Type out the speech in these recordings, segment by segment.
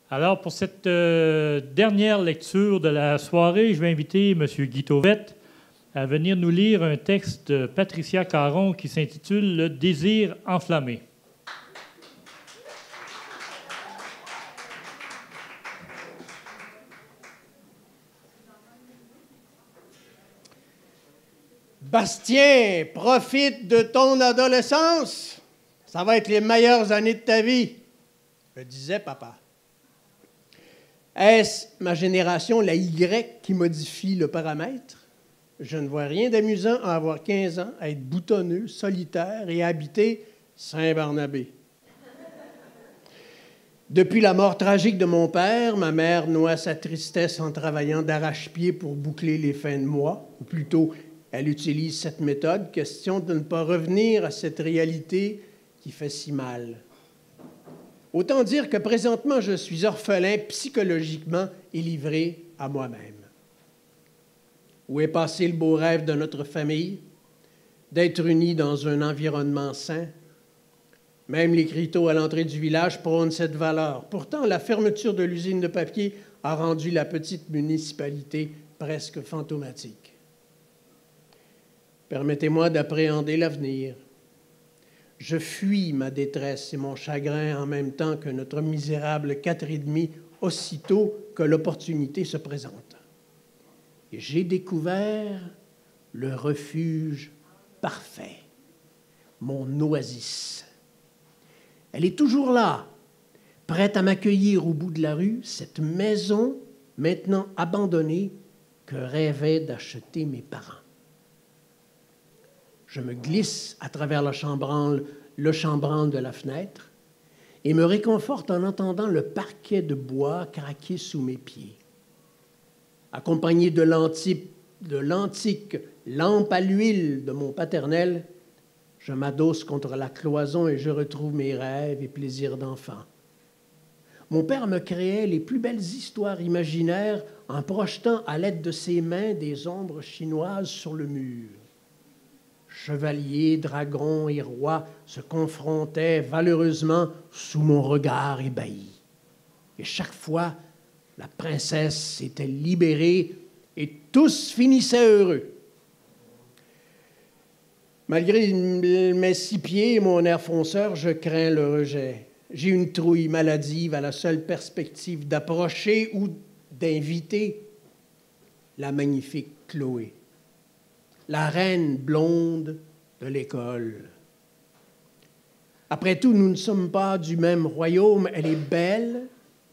Alors, pour cette dernière lecture de la soirée, je vais inviter M. Guy Tauvette à venir nous lire un texte de Patricia Caron qui s'intitule « Le désir enflammé ». Bastien, profite de ton adolescence. Ça va être les meilleures années de ta vie, me disait papa. Est-ce ma génération, la Y, qui modifie le paramètre? Je ne vois rien d'amusant à avoir 15 ans, à être boutonneux, solitaire et à habiter Saint-Barnabé. Depuis la mort tragique de mon père, ma mère noie sa tristesse en travaillant d'arrache-pied pour boucler les fins de mois, ou plutôt, elle utilise cette méthode, question de ne pas revenir à cette réalité qui fait si mal. Autant dire que présentement, je suis orphelin psychologiquement et livré à moi-même. Où est passé le beau rêve de notre famille, d'être unis dans un environnement sain? Même les criteaux à l'entrée du village prônent cette valeur. Pourtant, la fermeture de l'usine de papier a rendu la petite municipalité presque fantomatique. Permettez-moi d'appréhender l'avenir. Je fuis ma détresse et mon chagrin en même temps que notre misérable 4,5 aussitôt que l'opportunité se présente. Et j'ai découvert le refuge parfait, mon oasis. Elle est toujours là, prête à m'accueillir au bout de la rue, cette maison maintenant abandonnée que rêvaient d'acheter mes parents. Je me glisse à travers le chambranle de la fenêtre et me réconforte en entendant le parquet de bois craquer sous mes pieds. Accompagné de l'antique lampe à l'huile de mon paternel, je m'adosse contre la cloison et je retrouve mes rêves et plaisirs d'enfant. Mon père me créait les plus belles histoires imaginaires en projetant à l'aide de ses mains des ombres chinoises sur le mur. Chevaliers, dragons et rois se confrontaient valeureusement sous mon regard ébahi. Et chaque fois, la princesse s'était libérée et tous finissaient heureux. Malgré mes 6 pieds et mon air fonceur, je crains le rejet. J'ai une trouille maladive à la seule perspective d'approcher ou d'inviter la magnifique Chloé, la reine blonde de l'école. Après tout, nous ne sommes pas du même royaume. Elle est belle,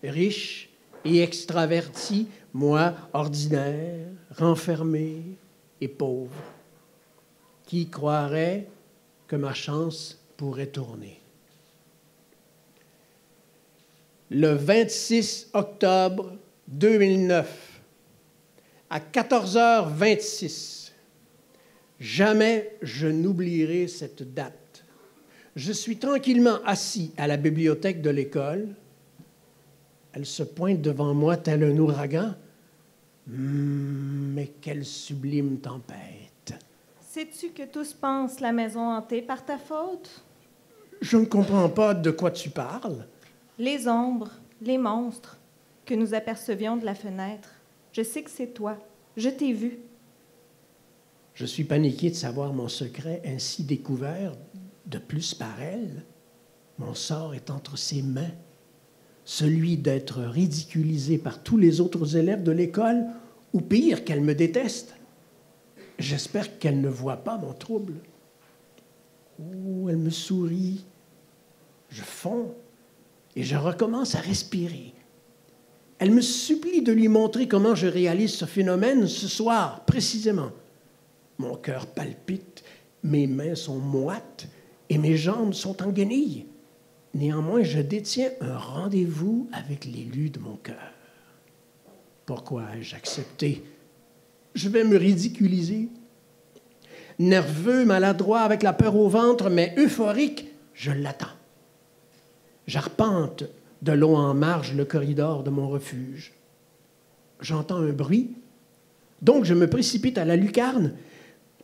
riche et extravertie, moi, ordinaire, renfermé et pauvre. Qui croirait que ma chance pourrait tourner? Le 26 octobre 2009, à 14h26, jamais je n'oublierai cette date. Je suis tranquillement assis à la bibliothèque de l'école. Elle se pointe devant moi tel un ouragan. Mais quelle sublime tempête! Sais-tu que tous pensent la maison hantée par ta faute? Je ne comprends pas de quoi tu parles. Les ombres, les monstres que nous apercevions de la fenêtre. Je sais que c'est toi. Je t'ai vu. Je suis paniqué de savoir mon secret ainsi découvert, de plus par elle. Mon sort est entre ses mains, celui d'être ridiculisé par tous les autres élèves de l'école, ou pire, qu'elle me déteste. J'espère qu'elle ne voit pas mon trouble. Oh, elle me sourit. Je fonds et je recommence à respirer. Elle me supplie de lui montrer comment je réalise ce phénomène ce soir, précisément. Mon cœur palpite, mes mains sont moites et mes jambes sont en guenilles. Néanmoins, je détiens un rendez-vous avec l'élu de mon cœur. Pourquoi ai-je accepté? Je vais me ridiculiser. Nerveux, maladroit, avec la peur au ventre, mais euphorique, je l'attends. J'arpente de long en marge le corridor de mon refuge. J'entends un bruit, donc je me précipite à la lucarne.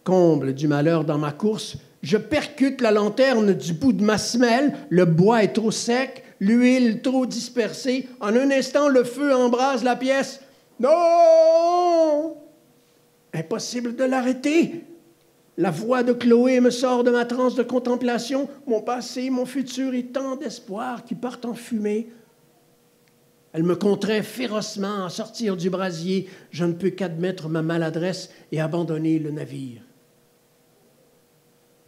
Comble du malheur dans ma course, Je percute la lanterne du bout de ma semelle, le bois est trop sec, l'huile trop dispersée. En un instant, le feu embrase la pièce. Non! Impossible de l'arrêter. La voix de Chloé me sort de ma transe de contemplation. Mon passé, mon futur et tant d'espoir qui partent en fumée. Elle me contraint férocement à sortir du brasier. Je ne peux qu'admettre ma maladresse et abandonner le navire.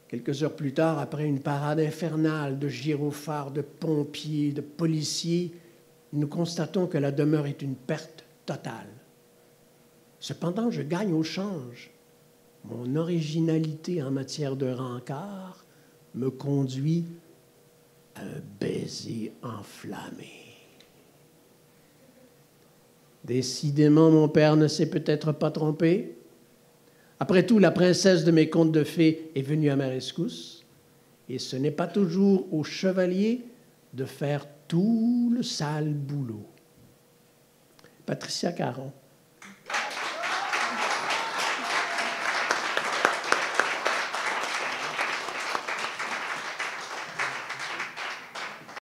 Quelques heures plus tard, après une parade infernale de gyrophares, de pompiers, de policiers, nous constatons que la demeure est une perte totale. Cependant, je gagne au change. Mon originalité en matière de rencard me conduit à un baiser enflammé. Décidément, mon père ne s'est peut-être pas trompé. Après tout, la princesse de mes contes de fées est venue à ma rescousse, et ce n'est pas toujours au chevalier de faire tout le sale boulot. Patricia Caron.